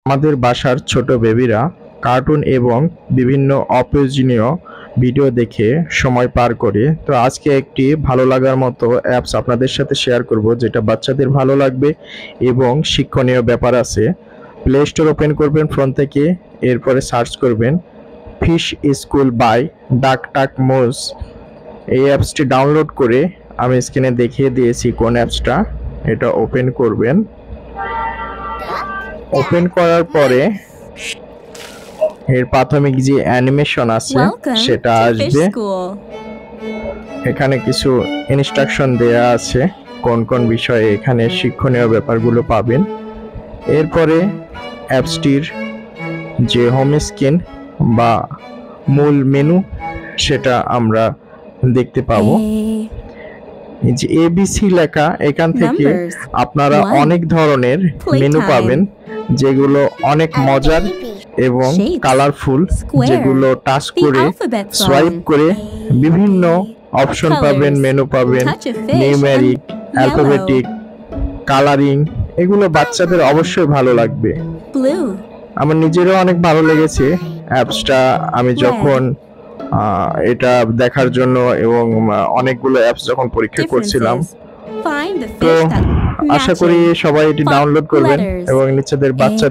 আমাদের বাসার ছোট বেবিরা কার্টুন এবং বিভিন্ন অপ্রয়োজনীয় ভিডিও দেখে সময় পার করে। তো আজকে একটি ভালো লাগার মতো অ্যাপস আপনাদের সাথে শেয়ার করব, যেটা বাচ্চাদের ভালো লাগবে এবং শিক্ষণীয় ব্যাপার আছে। প্লে স্টোর ওপেন করবেন ফোন থেকে, এরপরে সার্চ করবেন ফিশ স্কুল বাই ডাকটাকমোজ। এই অ্যাপসটি ডাউনলোড করে আমি স্ক্রিনে দেখিয়ে দিয়েছি কোন অ্যাপসটা। এটা ওপেন করবেন। ওপেন করার পরে এর প্রাথমিক যে অ্যানিমেশন আছে সেটা আসবে। এখানে কিছু ইনস্ট্রাকশন দেয়া আছে কোন কোন বিষয়ে এখানে শিক্ষণীয় ব্যাপারগুলো পাবেন। এরপরে অ্যাপসটির যে হোম স্ক্রিন বা মূল মেনু সেটা আমরা দেখতে পাবো। এই যে এবিসি লেখা, এখান থেকে আপনারা অনেক ধরনের মেনু পাবেন যেগুলো অনেক মজার এবং কালারফুল, যেগুলো টাচ করে সোয়াইপ করে বিভিন্ন অপশন পাবেন, মেনু পাবেন, নিউমেরিক, অ্যালফাবেটিক, কালারিং। এগুলো বাচ্চাদের অবশ্যই ভালো লাগবে। আমার নিজেরও অনেক ভালো লেগেছে অ্যাপসটা। আমি যখন এটা দেখার জন্য এবং অনেকগুলো অ্যাপস যখন পরীক্ষা করছিলাম, তো আশা করি সবাই এটি ডাউনলোড করবেন এবং নিজেদের বাচ্চাদের